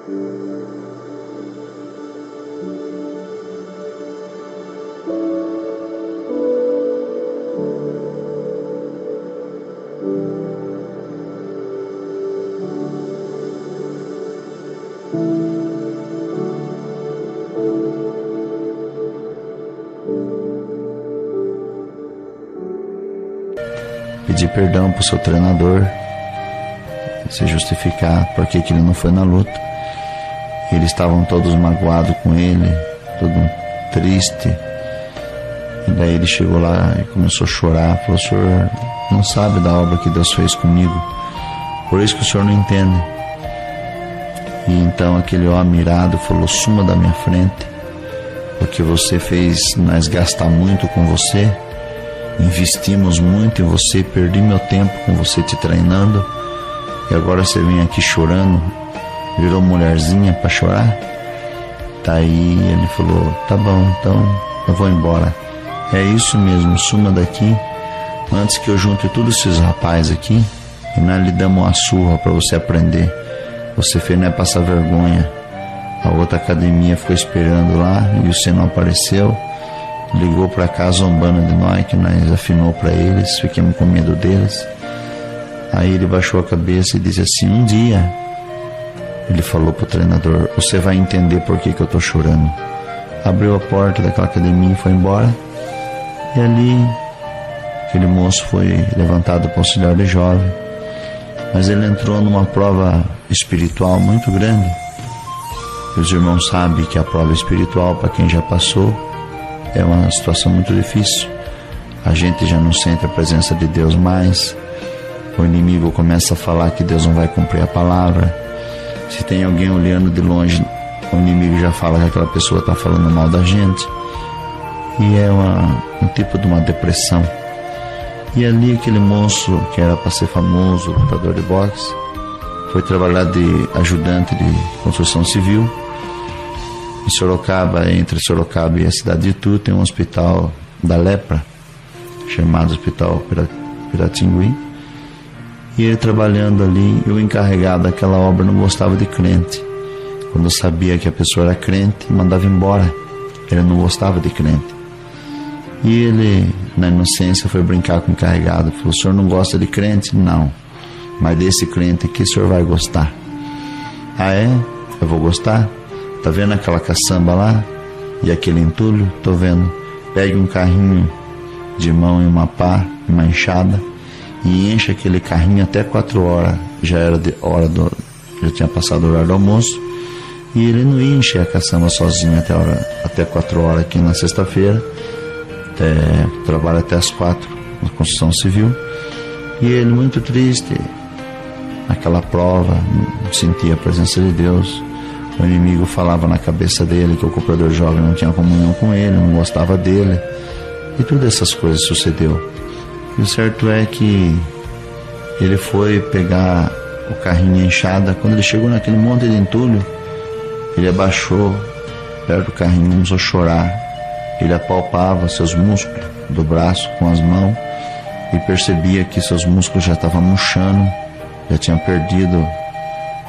Pedir perdão para o seu treinador, se justificar por que ele não foi na luta. Eles estavam todos magoados com ele, todo triste. E daí ele chegou lá e começou a chorar. Falou: o senhor não sabe da obra que Deus fez comigo, por isso que o senhor não entende. E então aquele homem irado falou: suma da minha frente, porque você fez nós gastar muito com você, investimos muito em você, perdi meu tempo com você te treinando, e agora você vem aqui chorando, virou mulherzinha para chorar. Daí ele falou: tá bom, então eu vou embora. É isso mesmo, suma daqui antes que eu junte todos esses rapazes aqui e nós lhe damos uma surra para você aprender. Você fez não é passar vergonha. A outra academia ficou esperando lá e você não apareceu. Ligou para cá zombando de nós, que nós afinou para eles, ficamos com medo deles. Aí ele baixou a cabeça e disse assim: um dia, ele falou pro treinador, você vai entender por que eu tô chorando. Abriu a porta daquela academia e foi embora. E ali, aquele moço foi levantado para o auxiliar de jovem. Mas ele entrou numa prova espiritual muito grande. E os irmãos sabem que a prova espiritual, para quem já passou, é uma situação muito difícil. A gente já não sente a presença de Deus mais. O inimigo começa a falar que Deus não vai cumprir a palavra. Se tem alguém olhando de longe, o inimigo já fala que aquela pessoa está falando mal da gente. E é um tipo de uma depressão. E ali aquele moço, que era para ser famoso, lutador de boxe, foi trabalhar de ajudante de construção civil. Em Sorocaba, entre Sorocaba e a cidade de Itu, tem um hospital da lepra, chamado Hospital Piratingui. E ele trabalhando ali, e o encarregado daquela obra não gostava de crente. Quando sabia que a pessoa era crente, mandava embora. Ele não gostava de crente. E ele, na inocência, foi brincar com o encarregado. Falou: o senhor não gosta de crente? Não. Mas desse crente aqui o senhor vai gostar. Ah, é? Eu vou gostar? Tá vendo aquela caçamba lá? E aquele entulho? Tô vendo. Pegue um carrinho de mão e uma pá, uma enxada, e enche aquele carrinho até 4 horas. Já era já tinha passado o horário do almoço. E ele não ia encher a caçamba sozinho até 4 horas aqui na sexta-feira. Trabalha até as 4 na construção civil. E ele, muito triste, naquela prova, não sentia a presença de Deus. O inimigo falava na cabeça dele que o cooperador jovem não tinha comunhão com ele, não gostava dele. E todas essas coisas sucedeu. E o certo é que ele foi pegar o carrinho e enxada. Quando ele chegou naquele monte de entulho, ele abaixou perto do carrinho, começou a chorar. Ele apalpava seus músculos do braço com as mãos e percebia que seus músculos já estavam murchando, já tinham perdido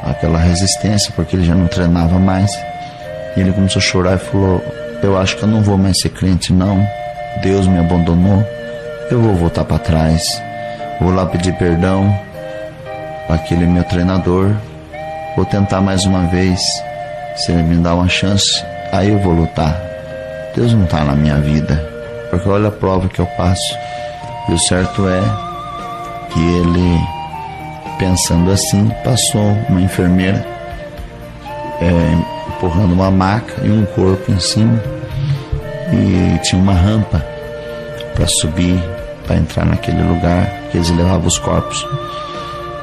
aquela resistência, porque ele já não treinava mais. E ele começou a chorar e falou: eu acho que eu não vou mais ser crente não, Deus me abandonou, eu vou voltar para trás, vou lá pedir perdão para aquele meu treinador, vou tentar mais uma vez, se ele me dá uma chance, aí eu vou lutar. Deus não está na minha vida, porque olha a prova que eu passo. E o certo é que ele, pensando assim, passou uma enfermeira empurrando uma maca e um corpo em cima, e tinha uma rampa para subir, para entrar naquele lugar que eles levavam os corpos.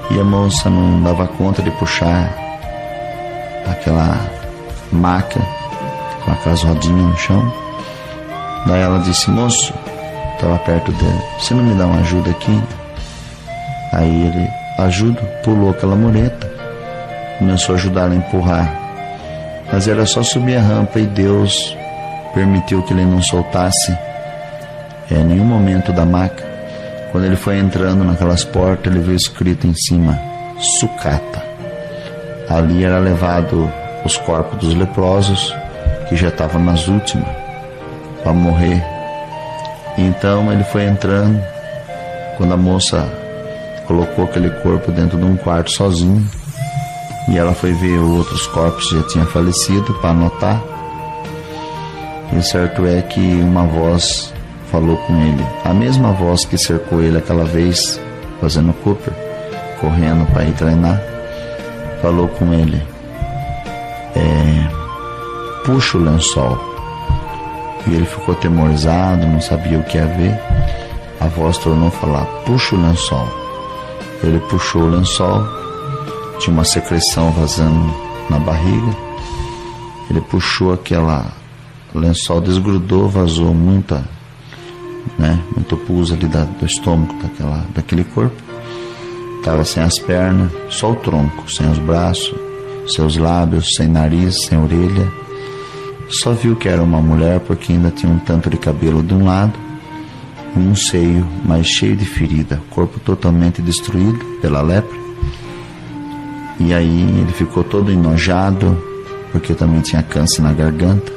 E a moça não dava conta de puxar aquela maca com aquelas rodinhas no chão. Daí ela disse: moço, estava perto dele, você não me dá uma ajuda aqui? Aí ele: ajudo. Pulou aquela mureta, começou a ajudar ela a empurrar, mas era só subir a rampa, e Deus permitiu que ele não soltasse em nenhum momento da maca. Quando ele foi entrando naquelas portas, ele viu escrito em cima: sucata. Ali era levado os corpos dos leprosos, que já estavam nas últimas para morrer. Então ele foi entrando. Quando a moça colocou aquele corpo dentro de um quarto sozinho, e ela foi ver outros corpos que já tinham falecido para anotar, e o certo é que uma voz falou com ele, a mesma voz que cercou ele aquela vez fazendo Cooper, correndo para ir treinar, falou com ele: puxa o lençol. E ele ficou atemorizado, não sabia o que ia ver. A voz tornou a falar: puxa o lençol. Ele puxou o lençol, tinha uma secreção vazando na barriga. Ele puxou o lençol, desgrudou, vazou muito pus ali do estômago daquele corpo. Estava sem as pernas, só o tronco, sem os braços, seus lábios, sem nariz, sem orelha. Só viu que era uma mulher porque ainda tinha um tanto de cabelo de um lado e um seio mais cheio de ferida, corpo totalmente destruído pela lepra. E aí ele ficou todo enojado, porque também tinha câncer na garganta.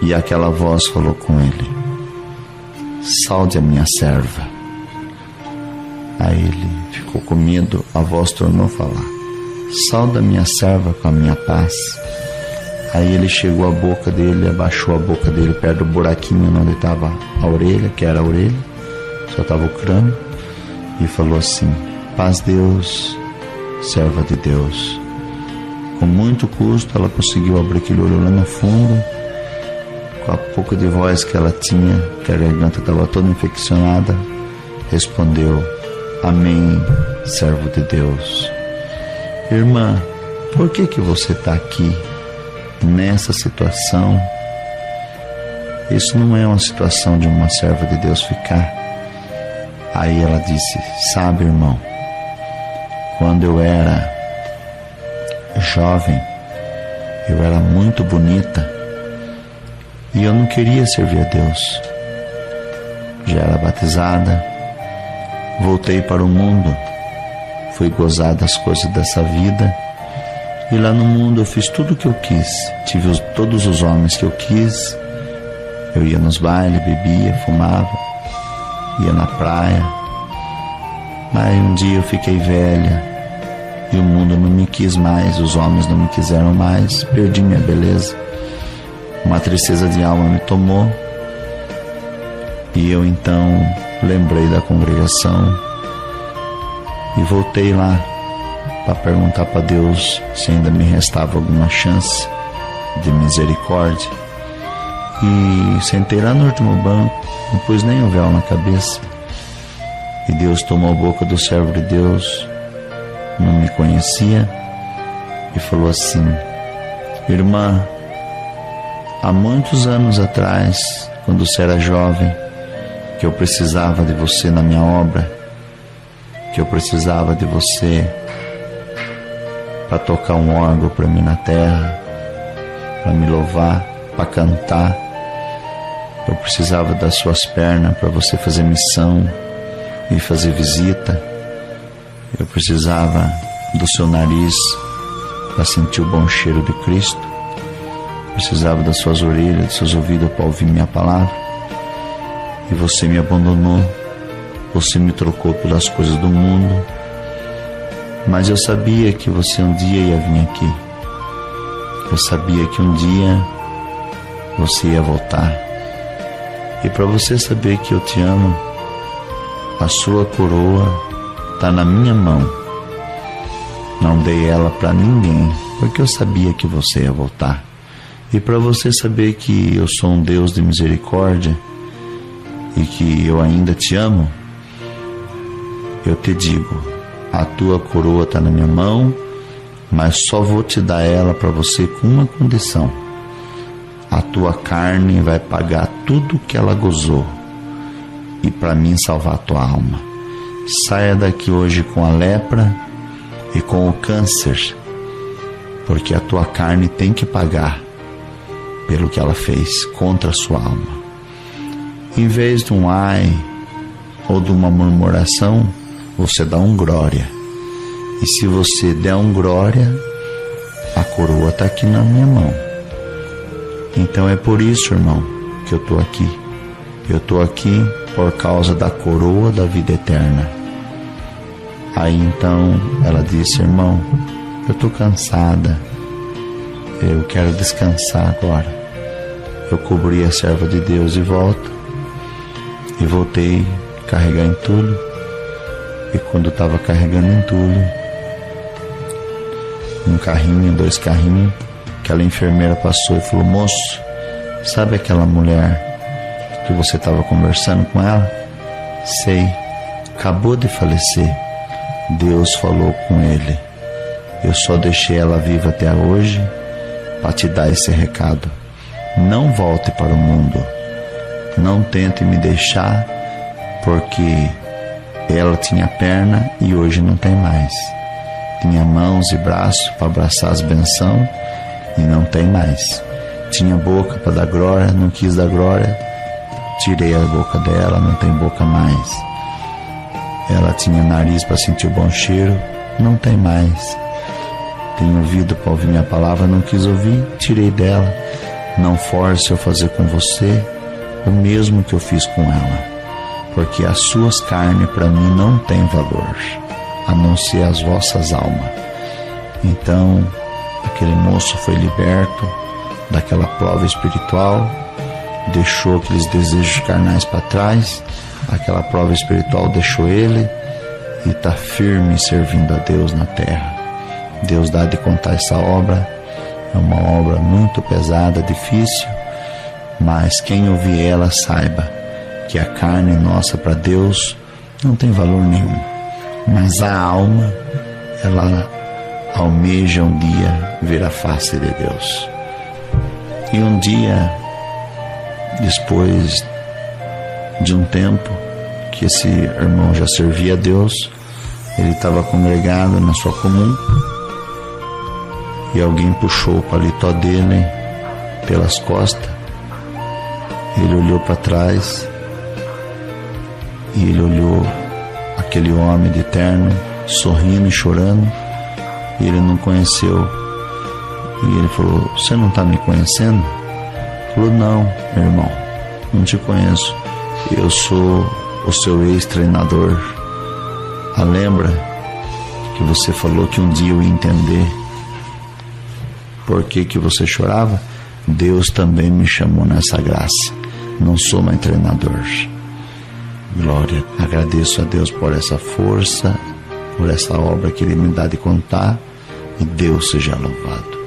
E aquela voz falou com ele: saude a minha serva. Aí ele ficou com medo, a voz tornou a falar: sauda a minha serva com a minha paz. Aí ele chegou à boca dele, abaixou a boca dele perto do buraquinho onde estava a orelha, que era a orelha, só estava o crânio, e falou assim: paz Deus, serva de Deus. Com muito custo ela conseguiu abrir aquele olho lá no fundo. Com a pouco de voz que ela tinha, que a garganta estava toda infeccionada, respondeu: amém, servo de Deus. Irmã, por que você está aqui nessa situação? Isso não é uma situação de uma serva de Deus ficar. Aí ela disse: sabe, irmão, quando eu era jovem, eu era muito bonita e eu não queria servir a Deus. Já era batizada, voltei para o mundo, fui gozar das coisas dessa vida, e lá no mundo eu fiz tudo o que eu quis, tive todos os homens que eu quis. Eu ia nos bailes, bebia, fumava, ia na praia. Mas um dia eu fiquei velha e o mundo não me quis mais, os homens não me quiseram mais, perdi minha beleza. Uma tristeza de alma me tomou e eu então lembrei da congregação e voltei lá para perguntar para Deus se ainda me restava alguma chance de misericórdia. E sentei lá no último banco, não pus nem o véu na cabeça. E Deus tomou a boca do servo de Deus, não me conhecia, e falou assim: irmã, há muitos anos atrás, quando você era jovem, que eu precisava de você na minha obra, que eu precisava de você para tocar um órgão para mim na terra, para me louvar, para cantar. Eu precisava das suas pernas para você fazer missão e fazer visita. Eu precisava do seu nariz para sentir o bom cheiro de Cristo. Precisava das suas orelhas, dos seus ouvidos para ouvir minha palavra. E você me abandonou. Você me trocou pelas coisas do mundo. Mas eu sabia que você um dia ia vir aqui. Eu sabia que um dia você ia voltar. E para você saber que eu te amo, a sua coroa está na minha mão. Não dei ela para ninguém, porque eu sabia que você ia voltar. E para você saber que eu sou um Deus de misericórdia e que eu ainda te amo, eu te digo: a tua coroa está na minha mão, mas só vou te dar ela para você com uma condição: a tua carne vai pagar tudo que ela gozou e para mim salvar a tua alma. Saia daqui hoje com a lepra e com o câncer, porque a tua carne tem que pagar pelo que ela fez contra a sua alma. Em vez de um ai ou de uma murmuração, você dá um glória. E se você der um glória, a coroa está aqui na minha mão. Então é por isso, irmão, que eu estou aqui. Eu estou aqui por causa da coroa da vida eterna. Aí então ela disse: irmão, eu estou cansada, eu quero descansar agora. Eu cobri a serva de Deus de volta e voltei a carregar entulho. E quando eu estava carregando entulho, um carrinho, 2 carrinhos, aquela enfermeira passou e falou: moço, sabe aquela mulher que você estava conversando com ela? Sei, acabou de falecer. Deus falou com ele. Eu só deixei ela viva até hoje para te dar esse recado. Não volte para o mundo. Não tente me deixar, porque ela tinha perna e hoje não tem mais. Tinha mãos e braços para abraçar as bençãos e não tem mais. Tinha boca para dar glória, não quis dar glória, tirei a boca dela, não tem boca mais. Ela tinha nariz para sentir o bom cheiro, não tem mais. Tem ouvido para ouvir minha palavra, não quis ouvir, tirei dela. Não force eu fazer com você o mesmo que eu fiz com ela, porque as suas carnes para mim não têm valor, a não ser as vossas almas. Então aquele moço foi liberto daquela prova espiritual, deixou aqueles desejos carnais para trás, aquela prova espiritual deixou ele e está firme servindo a Deus na terra. Deus dá de contar essa obra, é uma obra muito pesada, difícil, mas quem ouvir ela saiba que a carne nossa para Deus não tem valor nenhum, mas a alma, ela almeja um dia ver a face de Deus. E um dia, depois de um tempo que esse irmão já servia a Deus, ele estava congregado na sua comum e alguém puxou o paletó dele pelas costas. Ele olhou para trás e ele olhou aquele homem de terno sorrindo e chorando, e ele não conheceu. E ele falou: você não está me conhecendo? Ele falou: não, meu irmão, não te conheço, eu sou o seu ex-treinador. Lembra que você falou que um dia eu ia entender por que você chorava? Deus também me chamou nessa graça, não sou mais treinador. Glória, agradeço a Deus por essa força, por essa obra que Ele me dá de contar, e Deus seja louvado.